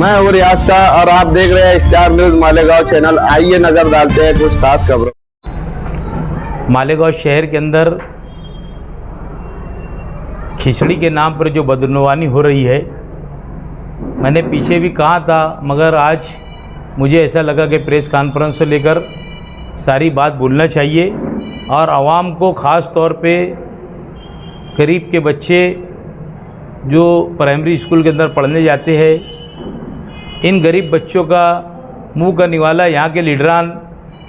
मैं हूँ रियाज शाह और आप देख रहे हैं स्टार न्यूज मालेगांव चैनल। आइए नजर डालते हैं कुछ खास खबरों। मालेगांव शहर के अंदर खिचड़ी के नाम पर जो बदनवानी हो रही है, मैंने पीछे भी कहा था, मगर आज मुझे ऐसा लगा कि प्रेस कॉन्फ्रेंस से लेकर सारी बात बोलना चाहिए और आवाम को ख़ास तौर पे गरीब के बच्चे जो प्राइमरी स्कूल के अंदर पढ़ने जाते हैं, इन गरीब बच्चों का मुंह का निवाला यहाँ के लीडरान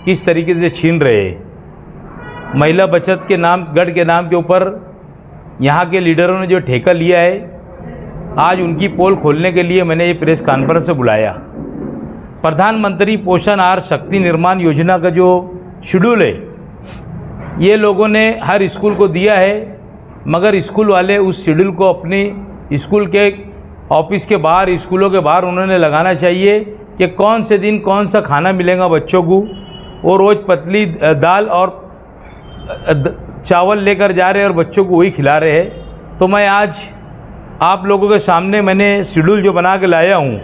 किस तरीके से छीन रहे हैं। महिला बचत के नाम, गढ़ के नाम के ऊपर यहाँ के लीडरों ने जो ठेका लिया है, आज उनकी पोल खोलने के लिए मैंने ये प्रेस कॉन्फ्रेंस से बुलाया। प्रधानमंत्री पोषण आहार शक्ति निर्माण योजना का जो शेड्यूल है, ये लोगों ने हर स्कूल को दिया है, मगर स्कूल वाले उस शेड्यूल को अपनी स्कूल के ऑफिस के बाहर, स्कूलों के बाहर उन्होंने लगाना चाहिए कि कौन से दिन कौन सा खाना मिलेगा बच्चों को। वो रोज़ पतली दाल और चावल लेकर जा रहे हैं और बच्चों को वही खिला रहे हैं। तो मैं आज आप लोगों के सामने मैंने शेड्यूल जो बना के लाया हूँ,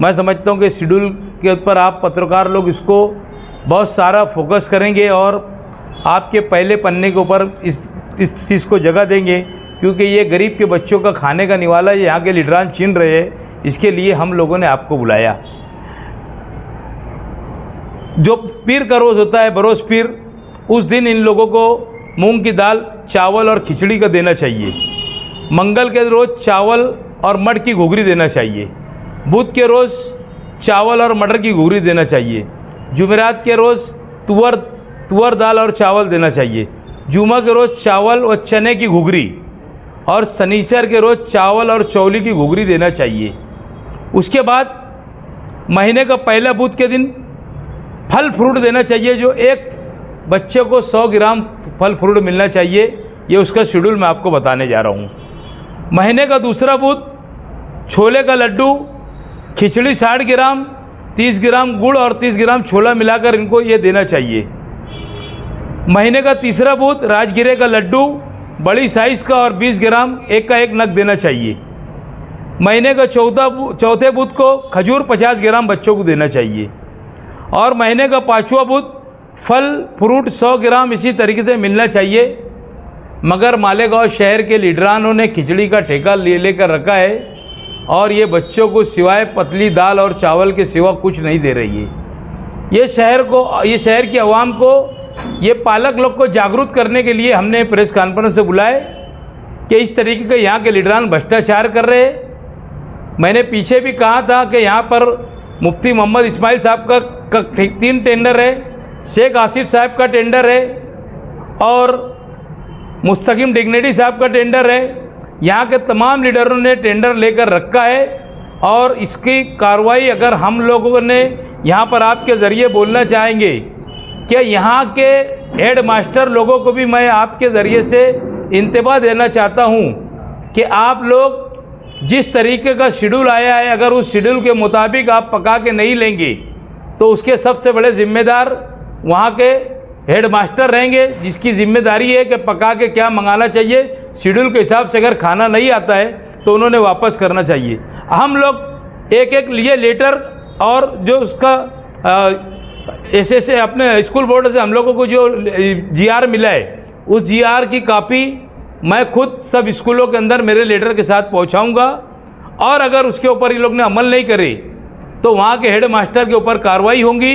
मैं समझता हूँ कि शेड्यूल के ऊपर आप पत्रकार लोग इसको बहुत सारा फोकस करेंगे और आपके पहले पन्ने के ऊपर इस चीज़ को जगह देंगे, क्योंकि ये गरीब के बच्चों का खाने का निवाला यहाँ के लीडरान छीन रहे हैं। इसके लिए हम लोगों ने आपको बुलाया। जो पीर का रोज़ होता है, बरोज़ पीर, उस दिन इन लोगों को मूंग की दाल, चावल और खिचड़ी का देना चाहिए। मंगल के रोज़ चावल और मटर की घुघरी देना चाहिए। बुध के रोज़ चावल और मटर की घुघरी देना चाहिए। जुमेरात के रोज़ तुअर दाल और चावल देना चाहिए। जुमा के रोज़ चावल और चने की घुघरी, और शनिचर के रोज़ चावल और चौली की घुघरी देना चाहिए। उसके बाद महीने का पहला बुध के दिन फल फ्रूट देना चाहिए, जो एक बच्चे को 100 ग्राम फल फ्रूट मिलना चाहिए। ये उसका शेड्यूल मैं आपको बताने जा रहा हूँ। महीने का दूसरा बुध छोले का लड्डू, खिचड़ी 60 ग्राम, 30 ग्राम गुड़ और 30 ग्राम छोला मिलाकर इनको ये देना चाहिए। महीने का तीसरा बुध राजगिरे का लड्डू, बड़ी साइज़ का और 20 ग्राम एक का एक नग देना चाहिए। महीने का चौथे बुध को खजूर 50 ग्राम बच्चों को देना चाहिए। और महीने का पाँचवा बुध फल फ्रूट 100 ग्राम इसी तरीके से मिलना चाहिए। मगर मालेगांव शहर के लीडरानों ने खिचड़ी का ठेका लेकर रखा है और ये बच्चों को सिवाय पतली दाल और चावल के सिवा कुछ नहीं दे रही है। ये शहर की आवाम को, ये पालक लोग को जागरूक करने के लिए हमने प्रेस कॉन्फ्रेंस से बुलाए कि इस तरीके के यहाँ के लीडरान भ्रष्टाचार कर रहे हैं। मैंने पीछे भी कहा था कि यहाँ पर मुफ्ती मोहम्मद इस्माइल साहब का 3 टेंडर है, शेख आसिफ साहब का टेंडर है और मुस्तकीम डिग्नेडी साहब का टेंडर है। यहाँ के तमाम लीडरों ने टेंडर लेकर रखा है और इसकी कार्रवाई अगर हम लोगों ने यहाँ पर आपके ज़रिए बोलना चाहेंगे कि यहाँ के हेड मास्टर लोगों को भी मैं आपके ज़रिए से इंतबाह देना चाहता हूँ कि आप लोग जिस तरीके का शेड्यूल आया है, अगर उस शेड्यूल के मुताबिक आप पका के नहीं लेंगे तो उसके सबसे बड़े ज़िम्मेदार वहाँ के हेड मास्टर रहेंगे, जिसकी ज़िम्मेदारी है कि पका के क्या मंगाना चाहिए। शेड्यूल के हिसाब से अगर खाना नहीं आता है तो उन्होंने वापस करना चाहिए। हम लोग एक एक लिए लेटर और जो उसका ऐसे अपने स्कूल बोर्ड से हम लोगों को जो GR मिला है, उस GR की कापी मैं खुद सब स्कूलों के अंदर मेरे लेटर के साथ पहुंचाऊंगा और अगर उसके ऊपर ये लोग ने अमल नहीं करे तो वहाँ के हेड मास्टर के ऊपर कार्रवाई होगी।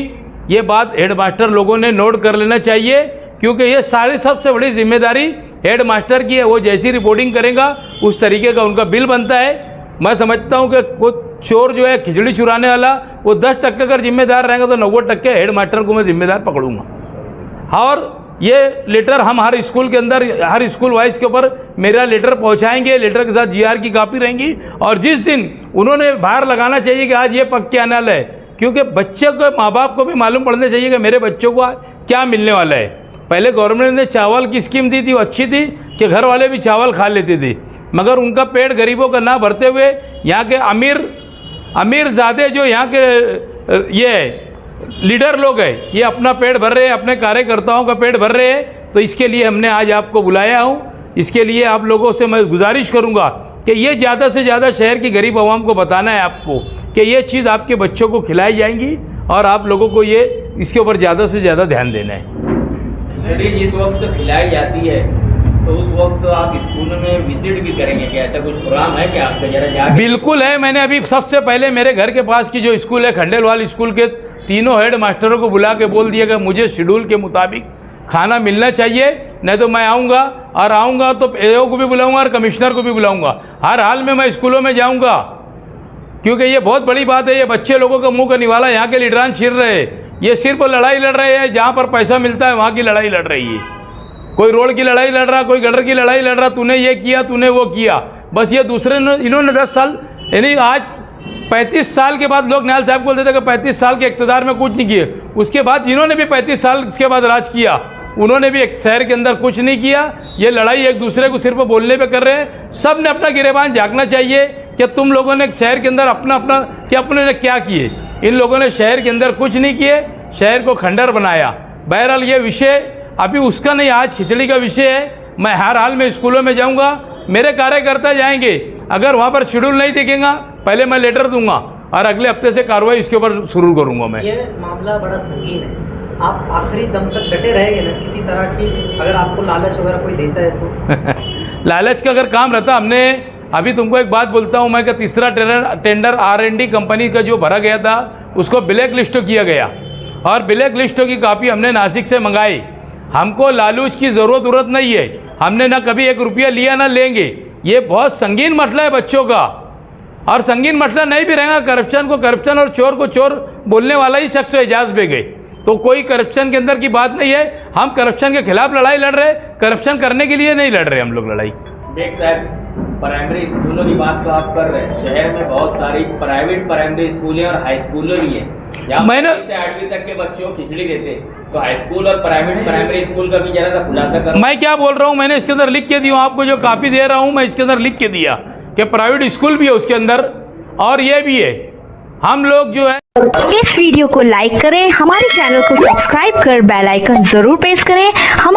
ये बात हेड मास्टर लोगों ने नोट कर लेना चाहिए, क्योंकि ये सारी सबसे बड़ी जिम्मेदारी हेड मास्टर की है। वो जैसी रिपोर्टिंग करेगा उस तरीके का उनका बिल बनता है। मैं समझता हूँ कि वो चोर जो है खिचड़ी चुराने वाला, वो 10% अगर जिम्मेदार रहेगा तो 90% हेड मास्टर को मैं जिम्मेदार पकड़ूंगा। और ये लेटर हम हर स्कूल के अंदर, हर स्कूल वाइज के ऊपर मेरा लेटर पहुंचाएंगे। लेटर के साथ GR की कॉपी रहेंगी और जिस दिन उन्होंने बाहर लगाना चाहिए कि आज ये पक के आने वाला है, क्योंकि बच्चे को, माँ बाप को भी मालूम पड़ना चाहिए कि मेरे बच्चों को क्या मिलने वाला है। पहले गवर्नमेंट ने चावल की स्कीम दी थी, वो अच्छी थी कि घर वाले भी चावल खा लेते थे, मगर उनका पेट गरीबों का ना भरते हुए यहाँ के अमीर ज़्यादा जो यहाँ के ये लीडर लोग हैं, ये अपना पेट भर रहे हैं, अपने कार्यकर्ताओं का पेट भर रहे हैं। तो इसके लिए हमने आज आपको बुलाया हूँ। इसके लिए आप लोगों से मैं गुजारिश करूँगा कि ये ज़्यादा से ज़्यादा शहर की गरीब आवाम को बताना है आपको कि ये चीज़ आपके बच्चों को खिलाई जाएंगी और आप लोगों को ये इसके ऊपर ज़्यादा से ज़्यादा ध्यान देना है। खिचड़ी जिस वक्त खिलाई जाती है तो उस वक्त आप स्कूल में विजिट भी करेंगे क्या? ऐसा कुछ प्रोग्राम है क्या आपका? जरा जाके। बिल्कुल है। मैंने अभी सबसे पहले मेरे घर के पास की जो स्कूल है खंडेलवाल स्कूल के तीनों हेड मास्टरों को बुला के बोल दिया कि मुझे शेड्यूल के मुताबिक खाना मिलना चाहिए, नहीं तो मैं आऊँगा और आऊँगा तो एओ को भी बुलाऊँगा और कमिश्नर को भी बुलाऊँगा। हर हाल में मैं स्कूलों में जाऊँगा, क्योंकि ये बहुत बड़ी बात है। ये बच्चे लोगों का मुंह का निवाला यहाँ के लीडरान छीन रहे हैं। ये सिर्फ लड़ाई लड़ रहे हैं, जहाँ पर पैसा मिलता है वहाँ की लड़ाई लड़ रही है। कोई रोड की लड़ाई लड़ रहा, कोई गटर की लड़ाई लड़ रहा, तूने ये किया, तूने वो किया। बस ये दूसरे इन्होंने 10 साल यानी आज 35 साल के बाद लोग न्याल साहब बोलते थे कि 35 साल के इक़्तिदार में कुछ नहीं किए। उसके बाद जिन्होंने भी 35 साल इसके बाद राज किया उन्होंने भी एक शहर के अंदर कुछ नहीं किया। ये लड़ाई एक दूसरे को सिर्फ बोलने पे कर रहे हैं। सब ने अपना गिरेबान झाँकना चाहिए कि तुम लोगों ने शहर के अंदर अपना कि अपने ने क्या किए। इन लोगों ने शहर के अंदर कुछ नहीं किए, शहर को खंडर बनाया। बहरहाल ये विषय अभी उसका नहीं, आज खिचड़ी का विषय है। मैं हर हाल में स्कूलों में जाऊंगा, मेरे कार्यकर्ता जाएंगे। अगर वहाँ पर शेड्यूल नहीं दिखेगा पहले मैं लेटर दूंगा और अगले हफ्ते से कार्रवाई इसके ऊपर शुरू करूंगा मैं। ये मामला बड़ा संगीन है, आप आखिरी दम तक डटे रहेंगे ना किसी तरह की? अगर आपको लालच वगैरह कोई देता है तो? लालच का अगर काम रहता, हमने अभी तुमको एक बात बोलता हूँ मैं कि तीसरा टेंडर R&D कंपनी का जो भरा गया था उसको ब्लैक लिस्ट किया गया और ब्लैक लिस्टों की कापी हमने नासिक से मंगाई। हमको लालूच की ज़रूरत नहीं है, हमने ना कभी 1 रुपया लिया ना लेंगे। ये बहुत संगीन मसला है बच्चों का, और संगीन मसला नहीं भी रहेगा। करप्शन को करप्शन और चोर को चोर बोलने वाला ही शख्स एजाज पे गए, तो कोई करप्शन के अंदर की बात नहीं है। हम करप्शन के खिलाफ लड़ाई लड़ रहे, करप्शन करने के लिए नहीं लड़ रहे हम लोग लड़ाई। देख साहब, प्राइमरी स्कूलों की बात तो आप कर रहे हैं। शहर में बहुत सारी प्राइवेट प्राइमरी स्कूलें और हाई स्कूलें भी हैं। मैंने से 8वीं तक के बच्चों को खिचड़ी देते, तो हाई स्कूल और प्राइवेट प्राइमरी स्कूल का भी जरा सा खुलासा करो। मैं क्या बोल रहा हूँ, मैंने इसके अंदर लिख के दिया आपको, जो कापी दे रहा हूँ मैं इसके अंदर लिख के दिया कि प्राइवेट स्कूल भी है उसके अंदर और ये भी है। हम लोग जो है इस वीडियो को लाइक करें, हमारे चैनल को सब्सक्राइब कर बेल आइकन जरूर प्रेस करें। हम